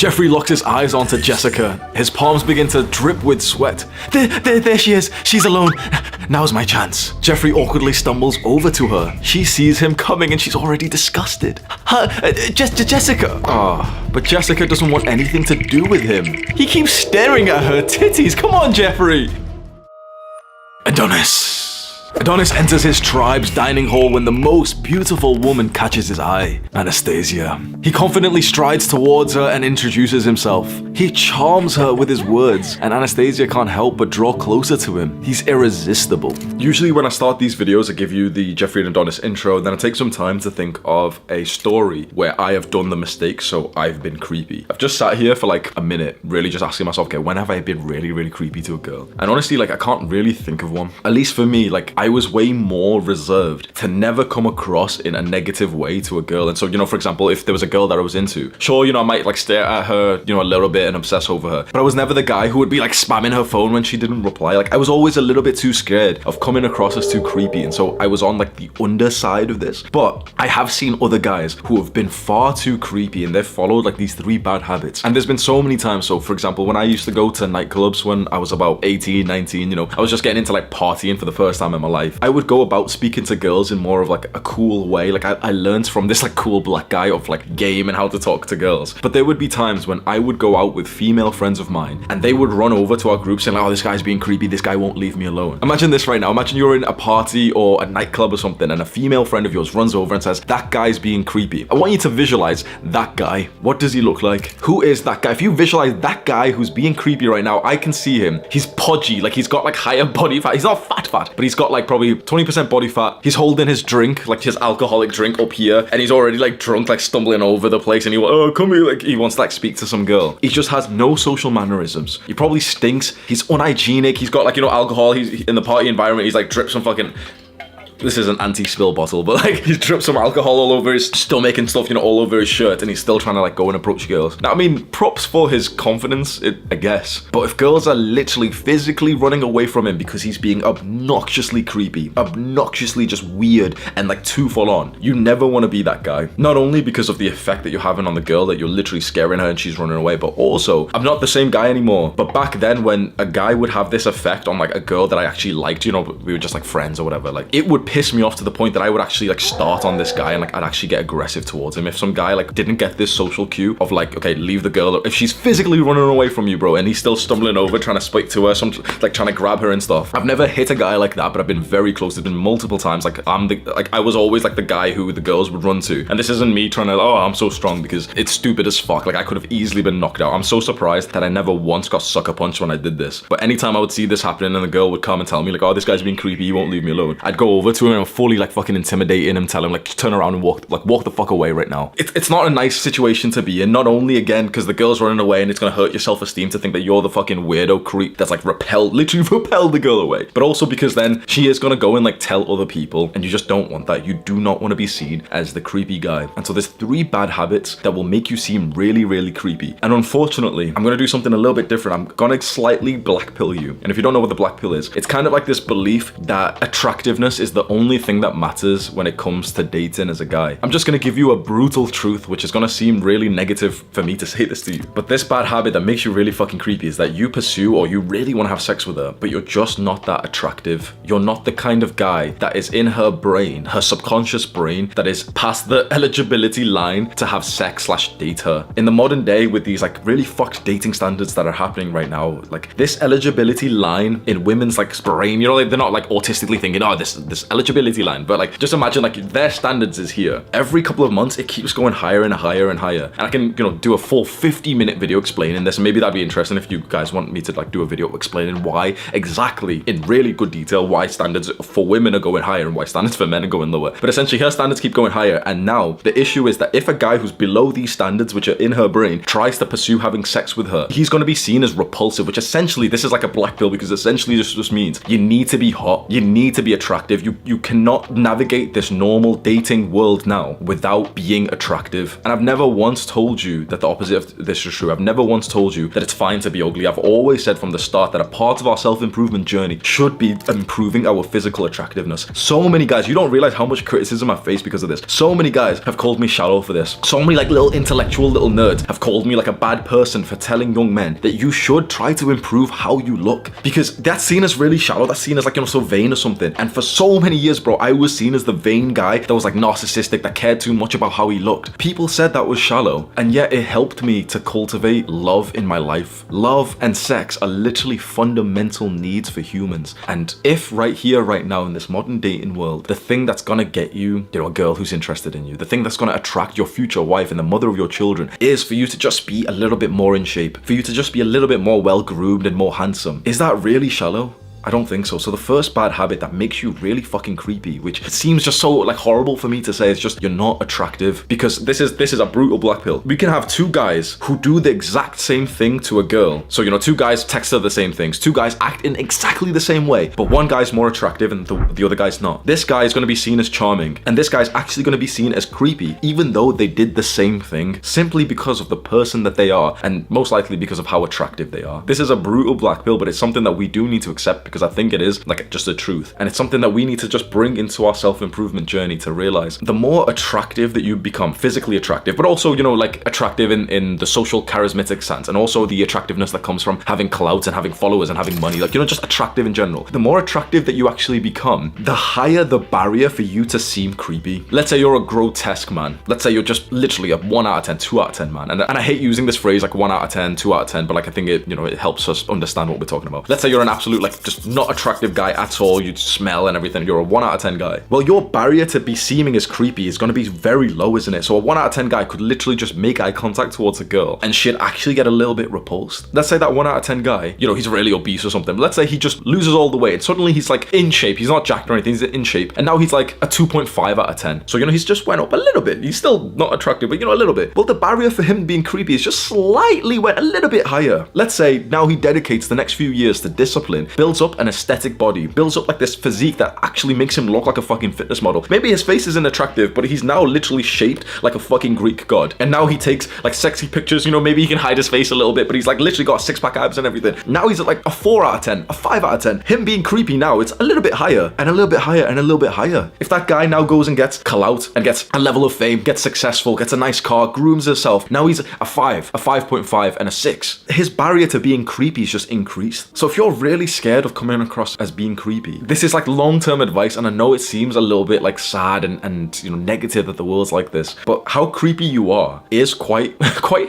Jeffrey locks his eyes onto Jessica. His palms begin to drip with sweat. There she is. She's alone. Now's my chance. Jeffrey awkwardly stumbles over to her. She sees him coming and she's already disgusted. Jessica. But Jessica doesn't want anything to do with him. He keeps staring at her titties. Come on, Jeffrey. Adonis enters his tribe's dining hall when the most beautiful woman catches his eye, Anastasia. He confidently strides towards her and introduces himself. He charms her with his words, and Anastasia can't help but draw closer to him. He's irresistible. Usually when I start these videos, I give you the Jeffrey and Adonis intro, then I take some time to think of a story where I have done the mistake, so I've been creepy. I've just sat here for like a minute, really just asking myself, okay, when have I been really, really creepy to a girl? And honestly, like, I can't really think of one. At least for me, like, I was way more reserved to never come across in a negative way to a girl. And so, you know, for example, if there was a girl that I was into, sure, you know, I might like stare at her, you know, a little bit and obsess over her, but I was never the guy who would be like spamming her phone when she didn't reply. Like, I was always a little bit too scared of coming across as too creepy, and so I was on like the underside of this. But I have seen other guys who have been far too creepy and they've followed like these 3 bad habits. And there's been so many times. So for example, when I used to go to nightclubs when I was about 18, 19, you know, I was just getting into like partying for the first time in my life. I would go about speaking to girls in more of like a cool way. Like I learned from this like cool black guy of like game and how to talk to girls. But there would be times when I would go out with female friends of mine and they would run over to our group saying like, oh, this guy's being creepy, this guy won't leave me alone. Imagine this right now. Imagine you're in a party or a nightclub or something and a female friend of yours runs over and says, that guy's being creepy. I want you to visualize that guy. What does he look like? Who is that guy? If you visualize that guy who's being creepy right now, I can see him. He's podgy, like he's got like higher body fat. He's not fat, but he's got like probably 20% body fat. He's holding his drink, like his alcoholic drink up here, and he's already like drunk, like stumbling over the place, and come here, like he wants to like speak to some girl. He just has no social mannerisms. He probably stinks. He's unhygienic. He's got like, you know, alcohol. He's in the party environment. He's like dripped some fucking... This is an anti-spill bottle, but like he's dripped some alcohol all over his stomach and stuff, you know, all over his shirt, and he's still trying to like go and approach girls. Now, I mean, props for his confidence, I guess. But if girls are literally physically running away from him because he's being obnoxiously creepy, obnoxiously just weird and like too full on, you never want to be that guy. Not only because of the effect that you're having on the girl, that you're literally scaring her and she's running away, but also, I'm not the same guy anymore. But back then, when a guy would have this effect on like a girl that I actually liked, you know, we were just like friends or whatever, like it would piss me off to the point that I would actually like start on this guy and like I'd actually get aggressive towards him. If some guy like didn't get this social cue of like, okay, leave the girl, if she's physically running away from you, bro, and he's still stumbling over trying to speak to her, like trying to grab her and stuff. I've never hit a guy like that, but I've been very close. There's been multiple times like I was always like the guy who the girls would run to. And this isn't me trying to, oh, I'm so strong, because it's stupid as fuck. Like I could have easily been knocked out. I'm so surprised that I never once got sucker punched when I did this. But anytime I would see this happening and the girl would come and tell me like, oh, this guy's being creepy, he won't leave me alone, I'd go over to him and fully like fucking intimidating him, tell him like, turn around and walk the fuck away right now. It's not a nice situation to be in. Not only again because the girl's running away and it's gonna hurt your self-esteem to think that you're the fucking weirdo creep that's like literally repelled the girl away, but also because then she is gonna go and like tell other people, and you just don't want that. You do not want to be seen as the creepy guy. And so there's 3 bad habits that will make you seem really, really creepy. And unfortunately, I'm gonna do something a little bit different. I'm gonna slightly black pill you. And if you don't know what the black pill is, it's kind of like this belief that attractiveness is the only thing that matters when it comes to dating as a guy. I'm just gonna give you a brutal truth, which is gonna seem really negative for me to say this to you, but this bad habit that makes you really fucking creepy is that you pursue or you really want to have sex with her, but you're just not that attractive. You're not the kind of guy that is in her brain, her subconscious brain, that is past the eligibility line to have sex / date her. In the modern day, with these like really fucked dating standards that are happening right now, like this eligibility line in women's like brain, you know, they're not like autistically thinking, oh, this eligibility line, but like just imagine like their standards is here. Every couple of months, it keeps going higher and higher and higher. And I can, you know, do a full 50-minute video explaining this. Maybe that'd be interesting if you guys want me to like do a video explaining why exactly in really good detail why standards for women are going higher and why standards for men are going lower. But essentially her standards keep going higher, and now the issue is that if a guy who's below these standards, which are in her brain, tries to pursue having sex with her, he's going to be seen as repulsive, which essentially, this is like a black pill, because essentially this just means you need to be hot, you need to be attractive, you you cannot navigate this normal dating world now without being attractive. And I've never once told you that the opposite of this is true. I've never once told you that it's fine to be ugly. I've always said from the start that a part of our self-improvement journey should be improving our physical attractiveness. So many guys, you don't realize how much criticism I've faced because of this. So many guys have called me shallow for this. So many like little intellectual little nerds have called me like a bad person for telling young men that you should try to improve how you look, because that's seen as really shallow. That's seen as like, you know, so vain or something. And for so many years, bro, I was seen as the vain guy that was like narcissistic, that cared too much about how he looked. People said that was shallow, and yet it helped me to cultivate love in my life. Love and sex are literally fundamental needs for humans. And if right here, right now in this modern dating world, the thing that's gonna get you, you know, a girl who's interested in you, the thing that's gonna attract your future wife and the mother of your children is for you to just be a little bit more in shape, for you to just be a little bit more well-groomed and more handsome. Is that really shallow? I don't think so. So the first bad habit that makes you really fucking creepy, which seems just so like horrible for me to say, is just you're not attractive. Because this is a brutal black pill. We can have two guys who do the exact same thing to a girl. So, you know, two guys text her the same things. Two guys act in exactly the same way, but one guy's more attractive and the other guy's not. This guy is going to be seen as charming, and this guy's actually going to be seen as creepy, even though they did the same thing, simply because of the person that they are, and most likely because of how attractive they are. This is a brutal black pill, but it's something that we do need to accept, because I think it is like just the truth. And it's something that we need to just bring into our self-improvement journey to realize the more attractive that you become, physically attractive, but also, you know, like attractive in the social charismatic sense, and also the attractiveness that comes from having clout and having followers and having money, like, you know, just attractive in general. The more attractive that you actually become, the higher the barrier for you to seem creepy. Let's say you're a grotesque man. Let's say you're just literally a 1 out of 10, 2 out of 10 man. And I hate using this phrase like 1 out of 10, 2 out of 10, but like I think it, you know, it helps us understand what we're talking about. Let's say you're an absolute, like, just not attractive guy at all, you smell and everything, you're a 1 out of 10 guy. Well, your barrier to be seeming as creepy is going to be very low, isn't it? So a 1 out of 10 guy could literally just make eye contact towards a girl and she'd actually get a little bit repulsed. Let's say that 1 out of 10 guy, you know, he's really obese or something. Let's say he just loses all the weight and suddenly he's like in shape. He's not jacked or anything, he's in shape, and now he's like a 2.5 out of 10. So, you know, he's just went up a little bit. He's still not attractive, but, you know, a little bit. Well, the barrier for him being creepy is just slightly went a little bit higher. Let's say now he dedicates the next few years to discipline, builds up an aesthetic body, builds up like this physique that actually makes him look like a fucking fitness model. Maybe his face isn't attractive, but he's now literally shaped like a fucking Greek god. And now he takes like sexy pictures, you know, maybe he can hide his face a little bit, but he's like literally got 6-pack abs and everything. Now he's at like a 4 out of 10, a 5 out of 10. Him being creepy now, it's a little bit higher and a little bit higher and a little bit higher. If that guy now goes and gets clout and gets a level of fame, gets successful, gets a nice car, grooms himself, now he's a 5, a 5.5 and a 6. His barrier to being creepy is just increased. So if you're really scared of coming across as being creepy, this is like long-term advice, and I know it seems a little bit like sad and you know, negative that the world's like this, but how creepy you are is quite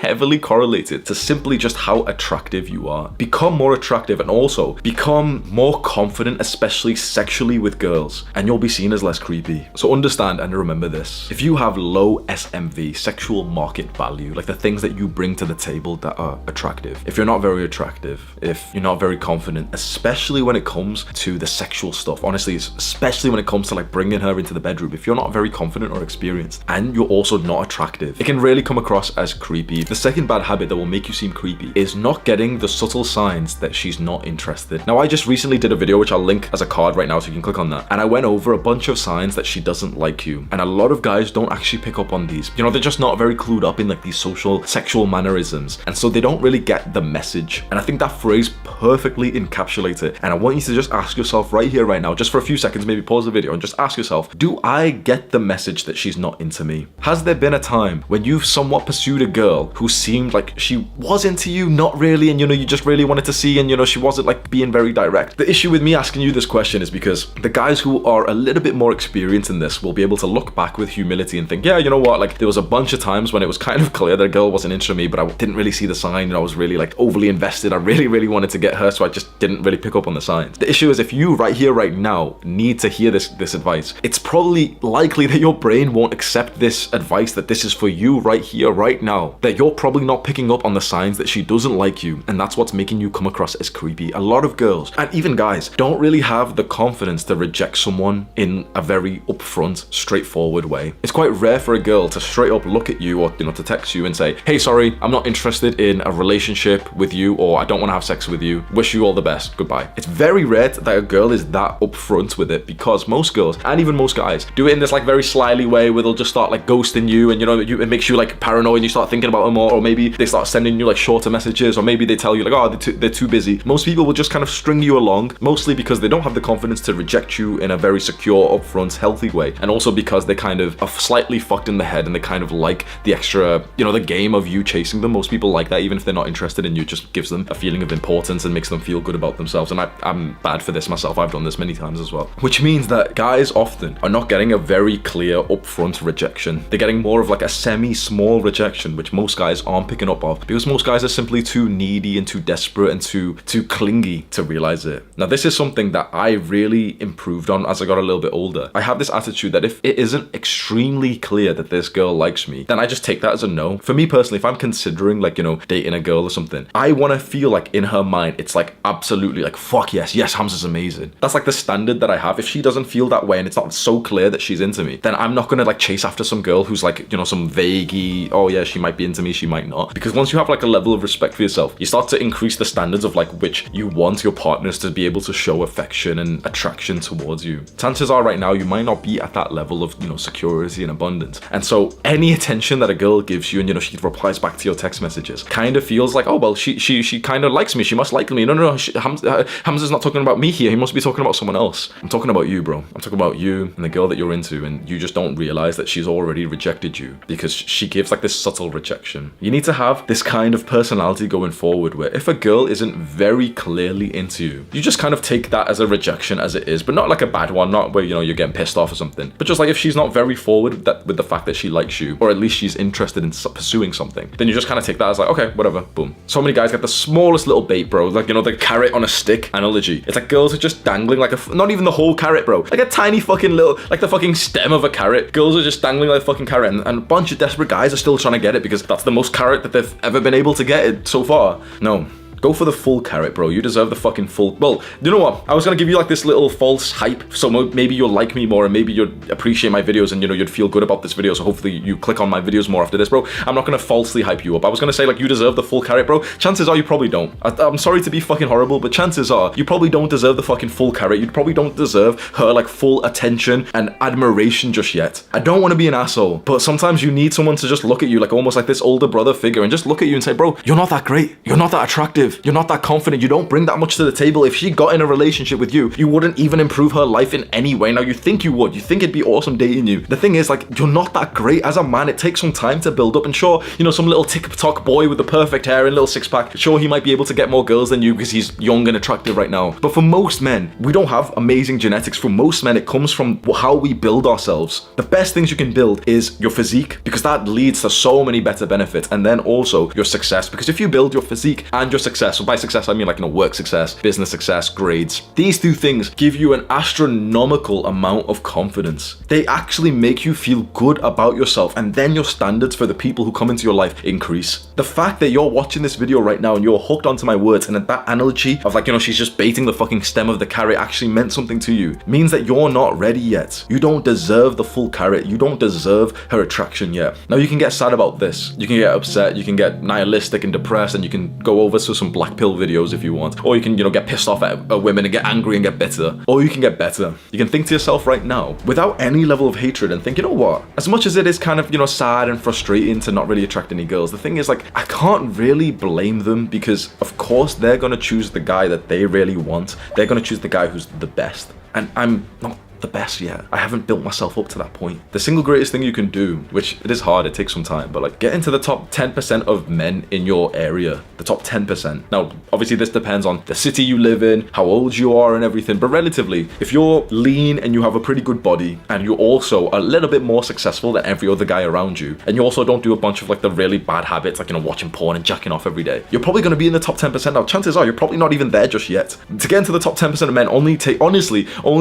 heavily correlated to simply just how attractive you are. Become more attractive and also become more confident, especially sexually with girls, and you'll be seen as less creepy. So understand and remember this: if you have low SMV, sexual market value, like the things that you bring to the table that are attractive, if you're not very attractive, if you're not very confident, especially when it comes to the sexual stuff, honestly, especially when it comes to like bringing her into the bedroom, if you're not very confident or experienced and you're also not attractive, it can really come across as creepy. The second bad habit that will make you seem creepy is not getting the subtle signs that she's not interested. Now, I just recently did a video which I'll link as a card right now so you can click on that, and I went over a bunch of signs that she doesn't like you, and a lot of guys don't actually pick up on these. You know, they're just not very clued up in like these social sexual mannerisms, and so they don't really get the message. And I think that phrase perfectly encapsulates it, and I want you to just ask yourself right here, right now, just for a few seconds, maybe pause the video and just ask yourself, do I get the message that she's not into me? Has there been a time when you've somewhat pursued a girl who seemed like she was into you, not really, and you know, you just really wanted to see, and you know, she wasn't like being very direct? The issue with me asking you this question is because the guys who are a little bit more experienced in this will be able to look back with humility and think, yeah, you know what, like there was a bunch of times when it was kind of clear that a girl wasn't into me, but I didn't really see the sign, and I was really like overly invested. I really wanted to get her, so I just didn't really pick up on the signs. The issue is, if you right here, right now need to hear this advice, it's probably likely that your brain won't accept this advice, that this is for you right here, right now, that you're probably not picking up on the signs that she doesn't like you, and that's what's making you come across as creepy. A lot of girls, and even guys, don't really have the confidence to reject someone in a very upfront, straightforward way. It's quite rare for a girl to straight up look at you, or you know, to text you and say, hey, sorry, I'm not interested in a relationship with you, or I don't want to have sex with you, wish you all the best, goodbye. It's very rare that a girl is that upfront with it, because most girls, and even most guys, do it in this like very slyly way where they'll just start like ghosting you, and it makes you like paranoid and you start thinking about them more, or maybe they start sending you like shorter messages, or maybe they tell you like, oh, they're too busy. Most people will just kind of string you along, mostly because they don't have the confidence to reject you in a very secure, upfront, healthy way, and also because they kind of are slightly fucked in the head and they kind of like the extra, the game of you chasing them. Most people like that, even if they're not interested in you. It just gives them a feeling of importance and makes them feel good about themselves. And I'm bad for this myself. I've done this many times as well. Which means that guys often are not getting a very clear upfront rejection. They're getting more of like a semi-small rejection, which most guys aren't picking up of, because most guys are simply too needy and too desperate and too clingy to realize it. Now, this is something that I really improved on as I got a little bit older. I have this attitude that if it isn't extremely clear that this girl likes me, then I just take that as a no. For me personally, if I'm considering like, dating a girl or something, I want to feel like in her mind, it's like absolutely like, fuck yes, Hamza's amazing. That's like the standard that I have. If she doesn't feel that way and it's not so clear that she's into me, then I'm not gonna like chase after some girl who's like, some vaguey, oh yeah, she might be into me, she might not. Because once you have like a level of respect for yourself, you start to increase the standards of like which you want your partners to be able to show affection and attraction towards you. Chances are right now, you might not be at that level of, security and abundance. And so any attention that a girl gives you and, she replies back to your text messages kind of feels like, oh, well, she kind of likes me. She must like me. No. Hamza's not talking about me here. He must be talking about someone else. I'm talking about you, bro. I'm talking about you and the girl that you're into, and you just don't realize that she's already rejected you because she gives like this subtle rejection. You need to have this kind of personality going forward where if a girl isn't very clearly into you, you just kind of take that as a rejection as it is, but not like a bad one, not where, you're getting pissed off or something, but just like if she's not very forward with the fact that she likes you, or at least she's interested in pursuing something, then you just kind of take that as like, okay, whatever, boom. So many guys get the smallest little bait, bro, like, the carrot on a stick analogy. It's like girls are just dangling like not even the whole carrot, bro, like a tiny fucking little, like the fucking stem of a carrot. Girls are just dangling like a fucking carrot, and a bunch of desperate guys are still trying to get it because that's the most carrot that they've ever been able to get it so far. No. Go for the full carrot, bro. You deserve the fucking full. Well, you know what? I was gonna give you like this little false hype, so maybe you'll like me more, and maybe you'd appreciate my videos, and you'd feel good about this video. So hopefully you click on my videos more after this, bro. I'm not gonna falsely hype you up. I was gonna say like you deserve the full carrot, bro. Chances are you probably don't. I'm sorry to be fucking horrible, but chances are you probably don't deserve the fucking full carrot. You probably don't deserve her like full attention and admiration just yet. I don't want to be an asshole, but sometimes you need someone to just look at you like almost like this older brother figure and just look at you and say, bro, you're not that great. You're not that attractive. You're not that confident. You don't bring that much to the table. If she got in a relationship with you, you wouldn't even improve her life in any way. Now, you think you would. You think it'd be awesome dating you. The thing is, like, you're not that great as a man. It takes some time to build up. And sure, some little TikTok boy with the perfect hair and little six-pack, sure, he might be able to get more girls than you because he's young and attractive right now. But for most men, we don't have amazing genetics. For most men, it comes from how we build ourselves. The best things you can build is your physique, because that leads to so many better benefits. And then also your success, because if you build your physique and your success, so by success, I mean like, work success, business success, grades. These two things give you an astronomical amount of confidence. They actually make you feel good about yourself, and then your standards for the people who come into your life increase. The fact that you're watching this video right now and you're hooked onto my words, and that analogy of like, she's just baiting the fucking stem of the carrot actually meant something to you, means that you're not ready yet. You don't deserve the full carrot. You don't deserve her attraction yet. Now, you can get sad about this. You can get upset. You can get nihilistic and depressed, and you can go over to some black pill videos if you want. Or you can, get pissed off at women and get angry and get bitter. Or you can get better. You can think to yourself right now, without any level of hatred, and think, you know what? As much as it is kind of, sad and frustrating to not really attract any girls, the thing is, like, I can't really blame them, because of course they're gonna choose the guy that they really want. They're gonna choose the guy who's the best. And I'm not the best yet. I haven't built myself up to that point. The single greatest thing you can do, which it is hard, it takes some time, but like get into the top 10% of men in your area, the top 10%. Now, obviously this depends on the city you live in, how old you are and everything, but relatively, if you're lean and you have a pretty good body, and you're also a little bit more successful than every other guy around you, and you also don't do a bunch of like the really bad habits, like, watching porn and jacking off every day, you're probably going to be in the top 10%. Now, chances are you're probably not even there just yet. To get into the top 10% of men only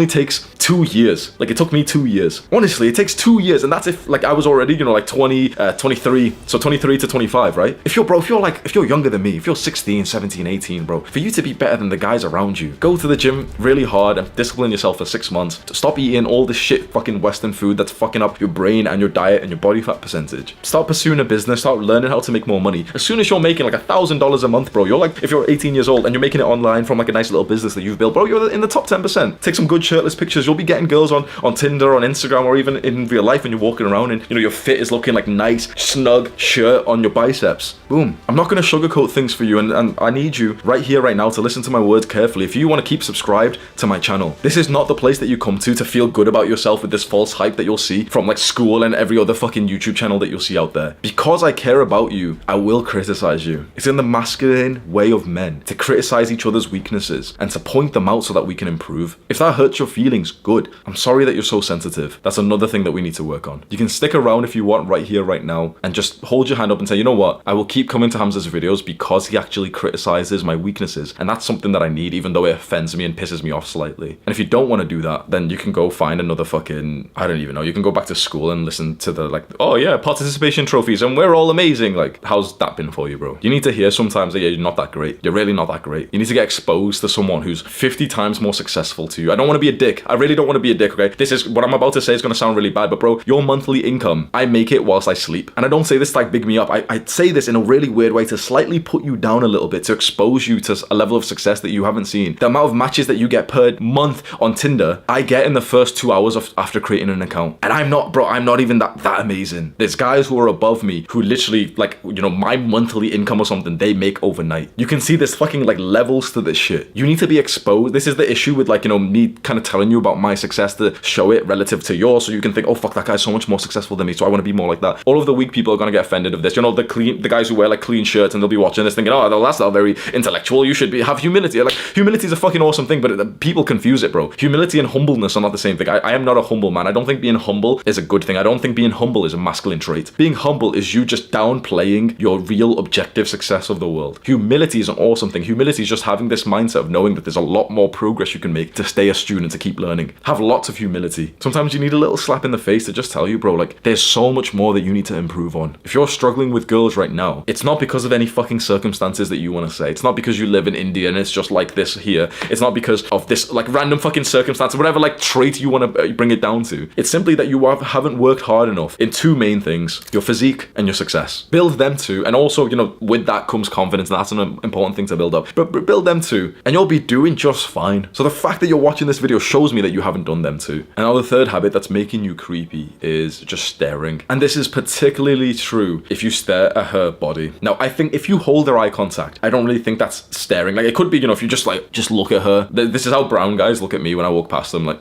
takes 2 years. Like, it took me 2 years. Honestly, it takes 2 years, and that's if, like, I was already, you know, like 23, so 23 to 25, right? If you're younger than me, if you're 16, 17, 18, bro, for you to be better than the guys around you, go to the gym really hard and discipline yourself for 6 months. Stop eating all this shit fucking Western food that's fucking up your brain and your diet and your body fat percentage. Start pursuing a business, start learning how to make more money. As soon as you're making like $1,000 a month, bro, you're like, if you're 18 years old and you're making it online from like a nice little business that you've built, bro, you're in the top 10%. Take some good shirtless pictures. You'll be getting girls on Tinder, on Instagram, or even in real life when you're walking around and, you know, your fit is looking like nice, snug shirt on your biceps. Boom. I'm not going to sugarcoat things for you, and I need you right here, right now, to listen to my words carefully. If you want to keep subscribed to my channel, this is not the place that you come to feel good about yourself with this false hype that you'll see from like school and every other fucking YouTube channel that you'll see out there. Because I care about you, I will criticize you. It's in the masculine way of men to criticize each other's weaknesses and to point them out so that we can improve. If that hurts your feelings, good. I'm sorry that you're so sensitive. That's another thing that we need to work on. You can stick around if you want right here, right now, and just hold your hand up and say, you know what? I will keep coming to Hamza's videos because he actually criticizes my weaknesses. And that's something that I need, even though it offends me and pisses me off slightly. And if you don't want to do that, then you can go find another fucking, I don't even know, you can go back to school and listen to the like, oh yeah, participation trophies and we're all amazing. Like, how's that been for you, bro? You need to hear sometimes that, yeah, you're not that great. You're really not that great. You need to get exposed to someone who's 50 times more successful to you. I don't want to be a dick. I really don't want to be a dick, okay? This is, what I'm about to say is going to sound really bad, but bro, your monthly income, I make it whilst I sleep. And I don't say this to like big me up. I say this in a really weird way to slightly put you down a little bit, to expose you to a level of success that you haven't seen. The amount of matches that you get per month on Tinder, I get in the first 2 hours after creating an account. And I'm not even that amazing. There's guys who are above me who literally, like, you know, my monthly income or something they make overnight. You can see there's fucking like levels to this shit. You need to be exposed. This is the issue with, like, you know, me kind of telling you about my success, to show it relative to yours, so you can think, oh fuck, that guy's so much more successful than me, so I want to be more like that. All of the weak people are gonna get offended of this. You know, the guys who wear like clean shirts and they'll be watching this thinking, oh, that's not very intellectual. You should have humility. Like, humility is a fucking awesome thing, but people confuse it, bro. Humility and humbleness are not the same thing. I am not a humble man. I don't think being humble is a good thing. I don't think being humble is a masculine trait. Being humble is you just downplaying your real objective success of the world. Humility is an awesome thing. Humility is just having this mindset of knowing that there's a lot more progress you can make to stay a student, to keep learning. Have lots of humility. Sometimes you need a little slap in the face to just tell you, bro, like, there's so much more that you need to improve on. If you're struggling with girls right now, it's not because of any fucking circumstances that you want to say. It's not because you live in India and it's just like this here. It's not because of this like random fucking circumstance or whatever like trait you want to bring it down to. It's simply that you haven't worked hard enough in two main things: your physique and your success. Build them two, and also, you know, with that comes confidence, and that's an important thing to build up. But build them two, and you'll be doing just fine. So the fact that you're watching this video shows me that you haven't done them two. And now the third habit that's making you creepy is just staring. And this is particularly true if you stare at her body. Now, I think if you hold her eye contact, I don't really think that's staring. Like, it could be, you know, if you just look at her. This is how brown guys look at me when I walk past them, like,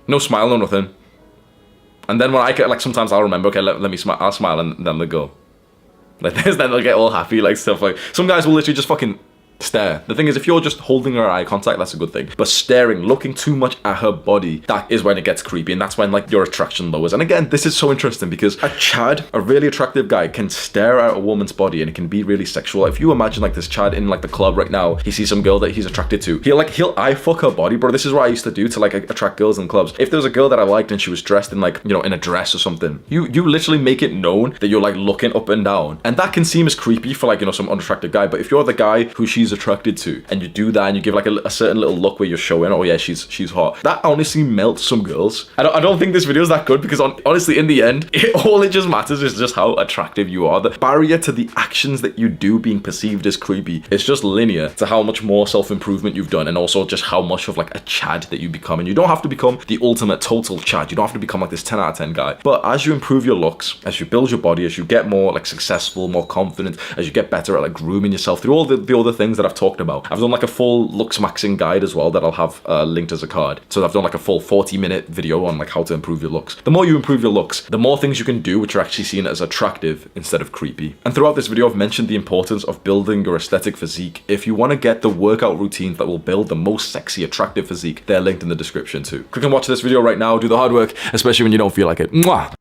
no smile, no nothing. And then when I get, like, sometimes I'll remember, okay, let me smile, I'll smile, and then they'll go like this, then they'll get all happy, like stuff like, some guys will literally just fucking stare. The thing is, if you're just holding her eye contact, that's a good thing. But staring, looking too much at her body, that is when it gets creepy, and that's when, like, your attraction lowers. And again, this is so interesting because a Chad, a really attractive guy, can stare at a woman's body and it can be really sexual. If you imagine, like, this Chad in, like, the club right now, he sees some girl that he's attracted to, he'll eye fuck her body, bro. This is what I used to do to, like, attract girls in clubs. If there was a girl that I liked and she was dressed in, like, you know, in a dress or something, you literally make it known that you're, like, looking up and down, and that can seem as creepy for, like, you know, some unattractive guy. But if you're the guy who she's attracted to, and you do that and you give like a certain little look where you're showing, oh yeah, she's hot, that honestly melts some girls. I don't think this video is that good because honestly, in the end, all it just matters is just how attractive you are. The barrier to the actions that you do being perceived as creepy is just linear to how much more self-improvement you've done, and also just how much of like a Chad that you become. And you don't have to become the ultimate total Chad. You don't have to become like this 10 out of 10 guy. But as you improve your looks, as you build your body, as you get more like successful, more confident, as you get better at like grooming yourself through all the other things that I've talked about. I've done like a full looks maxing guide as well that I'll have linked as a card. So I've done like a full 40-minute video on like how to improve your looks. The more you improve your looks, the more things you can do which are actually seen as attractive instead of creepy. And throughout this video, I've mentioned the importance of building your aesthetic physique. If you want to get the workout routines that will build the most sexy, attractive physique, they're linked in the description too. Click and watch this video right now. Do the hard work, especially when you don't feel like it. Mwah!